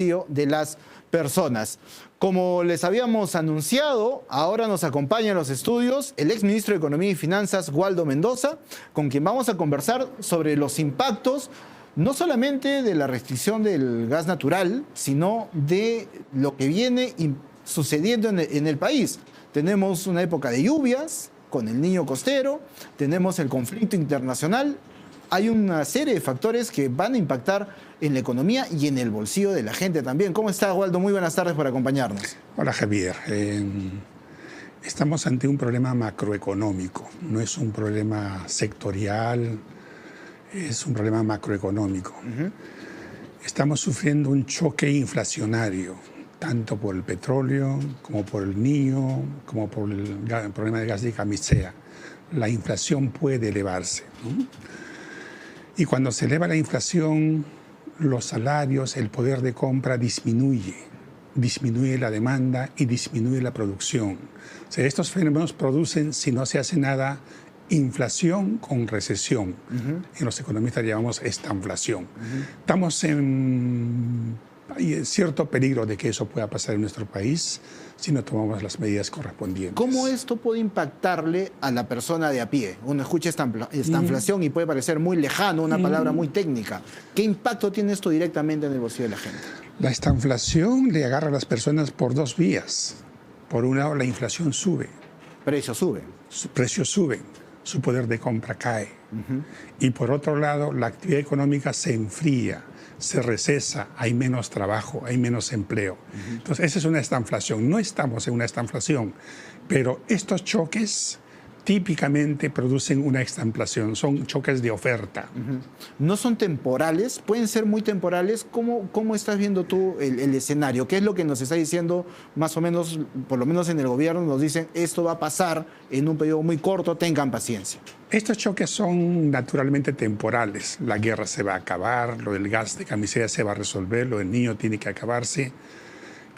de las personas. Como les habíamos anunciado, ahora nos acompaña en los estudios el exministro de Economía y Finanzas, Waldo Mendoza, con quien vamos a conversar sobre los impactos no solamente de la restricción del gas natural, sino de lo que viene sucediendo en el país. Tenemos una época de lluvias con el Niño costero, tenemos el conflicto internacional. Hay una serie de factores que van a impactar en la economía y en el bolsillo de la gente también. ¿Cómo está, Waldo? Muy buenas tardes por acompañarnos. Hola, Javier. Estamos ante un problema macroeconómico. No es un problema sectorial, es un problema macroeconómico. Estamos sufriendo un choque inflacionario, tanto por el petróleo, como por el Niño, como por el problema de gas de camisea. La inflación puede elevarse, ¿no? Y cuando se eleva la inflación, los salarios, el poder de compra disminuye la demanda y disminuye la producción. O sea, estos fenómenos producen, si no se hace nada, inflación con recesión. Y los economistas llamamos estanflación. Hay cierto peligro de que eso pueda pasar en nuestro país si no tomamos las medidas correspondientes. ¿Cómo esto puede impactarle a la persona de a pie? Uno escucha estanflación y puede parecer muy lejano, una palabra muy técnica. ¿Qué impacto tiene esto directamente en el bolsillo de la gente? La estanflación le agarra a las personas por dos vías. Por un lado, la inflación sube. Precios suben. Sus precios suben, su poder de compra cae. Y por otro lado, la actividad económica se enfría, se recesa, hay menos trabajo, hay menos empleo. Entonces, esa es una estanflación. No estamos en una estanflación, pero estos choques típicamente producen una estanflación, son choques de oferta. ¿No son temporales? ¿Pueden ser muy temporales? ¿Cómo estás viendo tú el escenario? ¿Qué es lo que nos está diciendo más o menos, por lo menos en el gobierno, nos dicen esto va a pasar en un periodo muy corto, tengan paciencia? Estos choques son naturalmente temporales. La guerra se va a acabar, lo del gas de camisea se va a resolver, lo del Niño tiene que acabarse.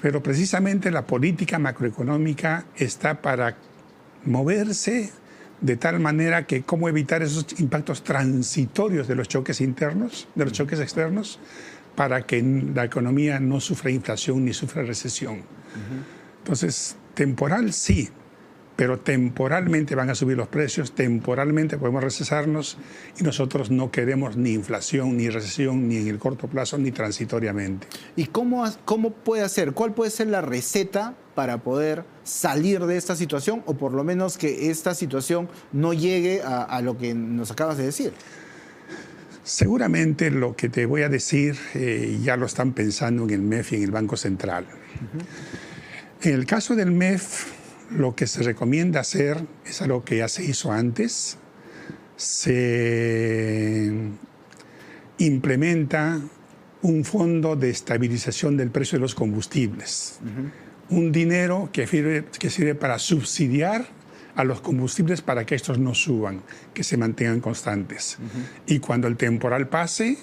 Pero precisamente la política macroeconómica está para moverse de tal manera que cómo evitar esos impactos transitorios de los choques internos, de los choques externos, para que la economía no sufra inflación ni sufra recesión. Entonces, temporal sí, pero temporalmente van a subir los precios, temporalmente podemos recesarnos y nosotros no queremos ni inflación, ni recesión, ni en el corto plazo, ni transitoriamente. ¿Y cómo puede hacer? ¿Cuál puede ser la receta para poder salir de esta situación o por lo menos que esta situación no llegue a lo que nos acabas de decir? Seguramente lo que te voy a decir ya lo están pensando en el MEF y en el Banco Central. En el caso del MEF, lo que se recomienda hacer es algo que ya se hizo antes. Se implementa un fondo de estabilización del precio de los combustibles. Un dinero que sirve para subsidiar a los combustibles para que estos no suban, que se mantengan constantes. Y cuando el temporal pase,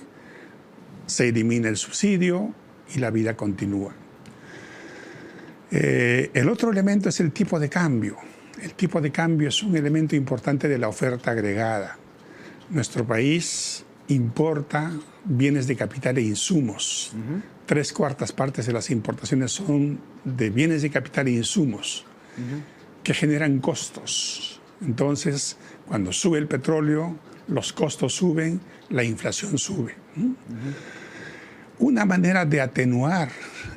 se elimina el subsidio y la vida continúa. El otro elemento es el tipo de cambio. El tipo de cambio es un elemento importante de la oferta agregada. Nuestro país importa bienes de capital e insumos. 3/4 partes de las importaciones son de bienes de capital e insumos que generan costos. Entonces, cuando sube el petróleo, los costos suben, la inflación sube. Una manera de atenuar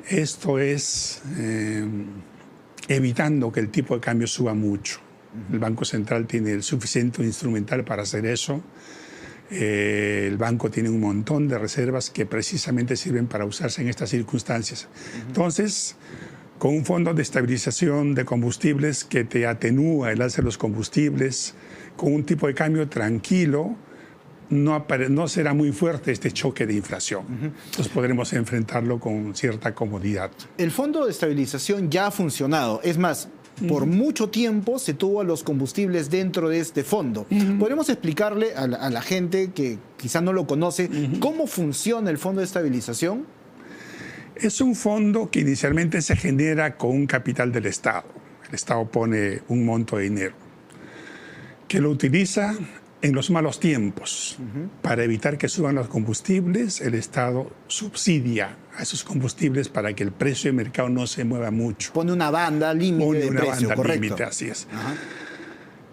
esto es evitando que el tipo de cambio suba mucho. El Banco Central tiene el suficiente instrumental para hacer eso. El banco tiene un montón de reservas que precisamente sirven para usarse en estas circunstancias. Entonces, con un fondo de estabilización de combustibles que te atenúa el alza de los combustibles, con un tipo de cambio tranquilo, no será muy fuerte este choque de inflación. Entonces podremos enfrentarlo con cierta comodidad. El Fondo de Estabilización ya ha funcionado. Es más, por mucho tiempo se tuvo a los combustibles dentro de este fondo. ¿Podemos explicarle a la gente que quizá no lo conoce cómo funciona el Fondo de Estabilización? Es un fondo que inicialmente se genera con un capital del Estado. El Estado pone un monto de dinero que lo utiliza en los malos tiempos, para evitar que suban los combustibles, el Estado subsidia a esos combustibles para que el precio de mercado no se mueva mucho. Pone una banda límite de precio, correcto. Límite, así es. Ajá.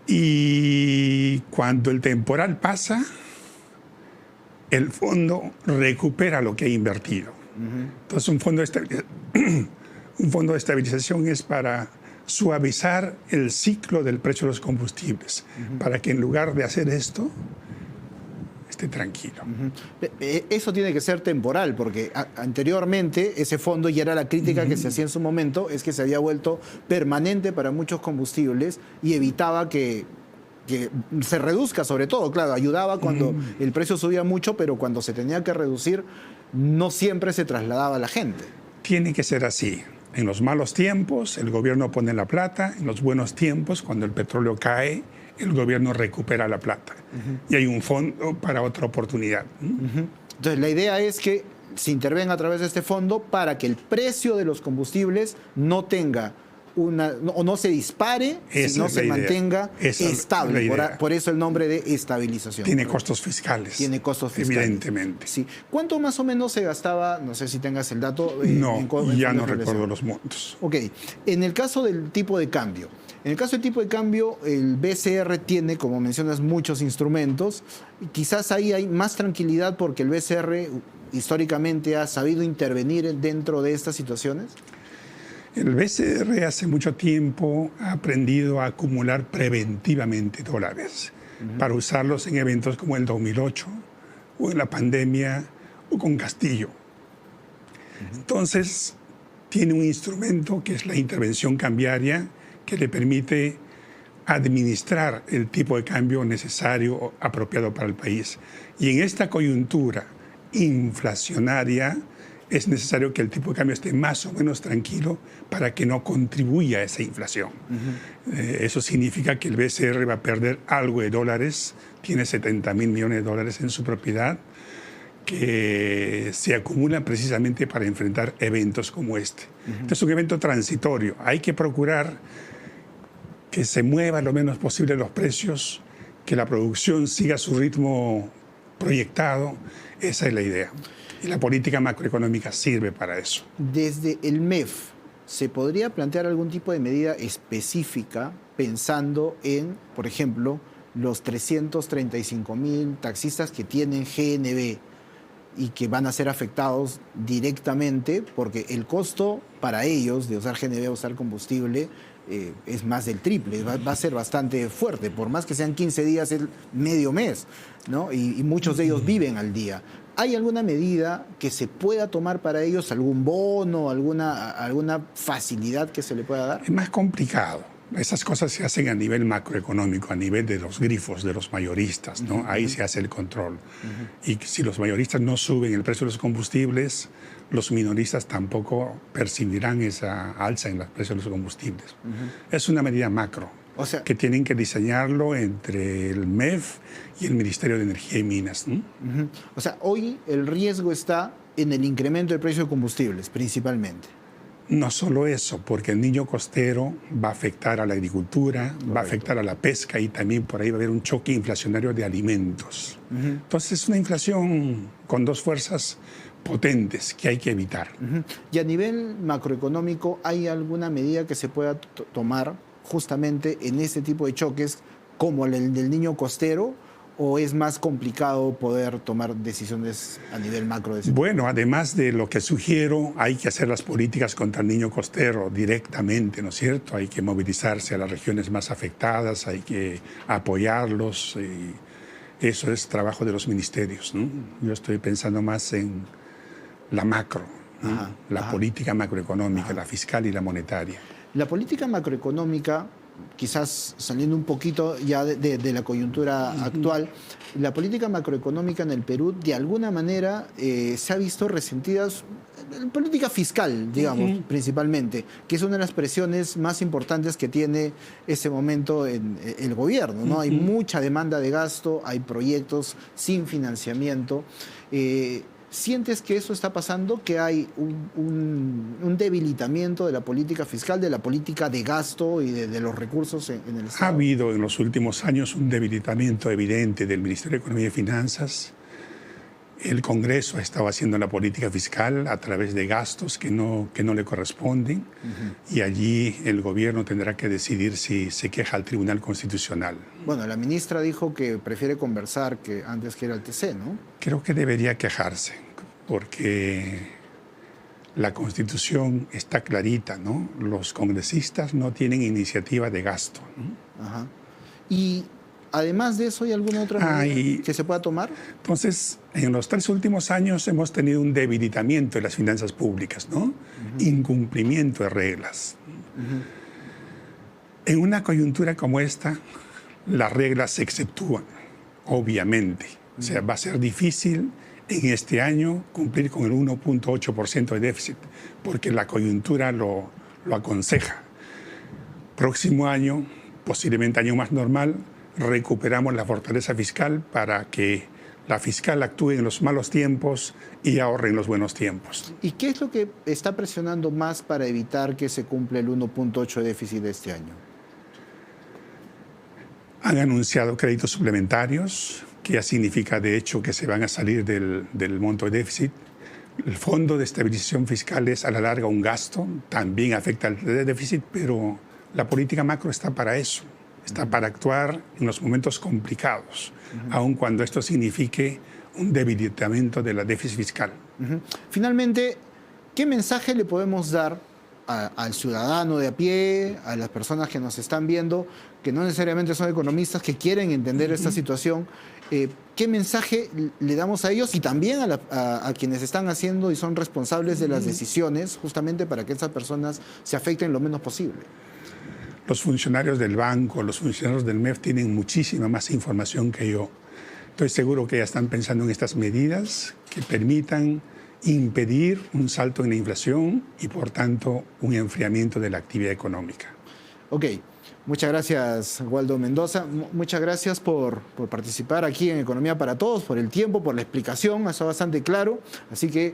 Y cuando el temporal pasa, el fondo recupera lo que ha invertido. Entonces, un fondo de estabilización es para suavizar el ciclo del precio de los combustibles, para que en lugar de hacer esto, esté tranquilo. Eso tiene que ser temporal, porque anteriormente ese fondo, y era la crítica que se hacía en su momento, es que se había vuelto permanente para muchos combustibles y evitaba que se reduzca, sobre todo, claro, ayudaba cuando el precio subía mucho, pero cuando se tenía que reducir, no siempre se trasladaba a la gente. Tiene que ser así. En los malos tiempos, el gobierno pone la plata. En los buenos tiempos, cuando el petróleo cae, el gobierno recupera la plata. Y hay un fondo para otra oportunidad. Entonces, la idea es que se intervenga a través de este fondo para que el precio de los combustibles no tenga o no se dispare, sino se mantenga estable. Por eso el nombre de estabilización. Tiene costos fiscales. Tiene costos fiscales. Evidentemente. Sí. ¿Cuánto más o menos se gastaba? No sé si tengas el dato. Ya no recuerdo los montos. Ok. En el caso del tipo de cambio. En el caso del tipo de cambio, el BCR tiene, como mencionas, muchos instrumentos. Y quizás ahí hay más tranquilidad porque el BCR históricamente ha sabido intervenir dentro de estas situaciones. El BCR hace mucho tiempo ha aprendido a acumular preventivamente dólares para usarlos en eventos como el 2008 o en la pandemia o con Castillo. Entonces, tiene un instrumento que es la intervención cambiaria que le permite administrar el tipo de cambio necesario o apropiado para el país. Y en esta coyuntura inflacionaria, es necesario que el tipo de cambio esté más o menos tranquilo para que no contribuya a esa inflación. Eso significa que el BCR va a perder algo de dólares, tiene 70.000 millones de dólares en su propiedad, que se acumulan precisamente para enfrentar eventos como este. Este es un evento transitorio. Hay que procurar que se mueva lo menos posible los precios, que la producción siga su ritmo proyectado. Esa es la idea. Y la política macroeconómica sirve para eso. Desde el MEF, ¿se podría plantear algún tipo de medida específica pensando en, por ejemplo, los 335.000 taxistas que tienen GNB y que van a ser afectados directamente porque el costo para ellos de usar GNB o usar combustible es más del triple, va a ser bastante fuerte, por más que sean 15 días, es medio mes, ¿no? Y muchos de ellos viven al día. ¿Hay alguna medida que se pueda tomar para ellos, algún bono, alguna facilidad que se le pueda dar? Es más complicado. Esas cosas se hacen a nivel macroeconómico, a nivel de los grifos, de los mayoristas, ¿no? Ahí se hace el control. Y si los mayoristas no suben el precio de los combustibles, los minoristas tampoco percibirán esa alza en los precios de los combustibles. Es una medida macro, o sea, que tienen que diseñarlo entre el MEF y el Ministerio de Energía y Minas, ¿no? O sea, hoy el riesgo está en el incremento del precio de combustibles, principalmente. No solo eso, porque el niño costero va a afectar a la agricultura, va a afectar a la pesca y también por ahí va a haber un choque inflacionario de alimentos. Entonces es una inflación con dos fuerzas potentes que hay que evitar. Y a nivel macroeconómico, ¿hay alguna medida que se pueda tomar justamente en este tipo de choques como el del niño costero? ¿O es más complicado poder tomar decisiones a nivel macro? Bueno, además de lo que sugiero, hay que hacer las políticas contra el niño costero directamente, ¿no es cierto? Hay que movilizarse a las regiones más afectadas, hay que apoyarlos. Y eso es trabajo de los ministerios, ¿no? Yo estoy pensando más en la macro, ¿no? La política macroeconómica, la fiscal y la monetaria. La política macroeconómica, quizás saliendo un poquito ya de la coyuntura actual, la política macroeconómica en el Perú de alguna manera se ha visto resentida, política fiscal, digamos, principalmente, que es una de las presiones más importantes que tiene ese momento en el gobierno, ¿no? Hay mucha demanda de gasto, hay proyectos sin financiamiento. ¿Sientes que eso está pasando, que hay un debilitamiento de la política fiscal, de la política de gasto y de los recursos en el Estado? Ha habido en los últimos años un debilitamiento evidente del Ministerio de Economía y Finanzas. El Congreso ha estado haciendo la política fiscal a través de gastos que no le corresponden, y allí el gobierno tendrá que decidir si se queja al Tribunal Constitucional. Bueno, la ministra dijo que prefiere conversar que antes que ir al TC, ¿no? Creo que debería quejarse, porque la Constitución está clarita, ¿no? Los congresistas no tienen iniciativa de gasto, ¿no? Ajá. Y además de eso, ¿hay alguna otra medida que se pueda tomar? Entonces, en los 3 últimos años hemos tenido un debilitamiento de las finanzas públicas, ¿no? Incumplimiento de reglas. En una coyuntura como esta, las reglas se exceptúan, obviamente. O sea, va a ser difícil en este año cumplir con el 1.8% de déficit, porque la coyuntura lo aconseja. Próximo año, posiblemente año más normal, recuperamos la fortaleza fiscal para que la fiscal actúe en los malos tiempos y ahorre en los buenos tiempos. ¿Y qué es lo que está presionando más para evitar que se cumpla el 1.8 de déficit de este año? Han anunciado créditos suplementarios, que ya significa de hecho que se van a salir del monto de déficit. El Fondo de Estabilización Fiscal es a la larga un gasto, también afecta al déficit, pero la política macro está para eso. Está para actuar en los momentos complicados, aun cuando esto signifique un debilitamiento de la déficit fiscal. Finalmente, ¿qué mensaje le podemos dar al ciudadano de a pie, a las personas que nos están viendo, que no necesariamente son economistas, que quieren entender esta situación? ¿Qué mensaje le damos a ellos y también a quienes están haciendo y son responsables de las decisiones, justamente para que esas personas se afecten lo menos posible? Los funcionarios del banco, los funcionarios del MEF tienen muchísima más información que yo. Estoy seguro que ya están pensando en estas medidas que permitan impedir un salto en la inflación y, por tanto, un enfriamiento de la actividad económica. Ok, muchas gracias, Waldo Mendoza. Muchas gracias por participar aquí en Economía para Todos, por el tiempo, por la explicación, está bastante claro. Así que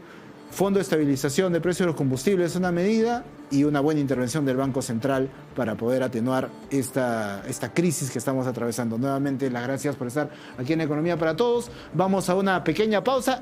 Fondo de Estabilización de Precios de los Combustibles es una medida y una buena intervención del Banco Central para poder atenuar esta crisis que estamos atravesando. Nuevamente, las gracias por estar aquí en Economía para Todos. Vamos a una pequeña pausa.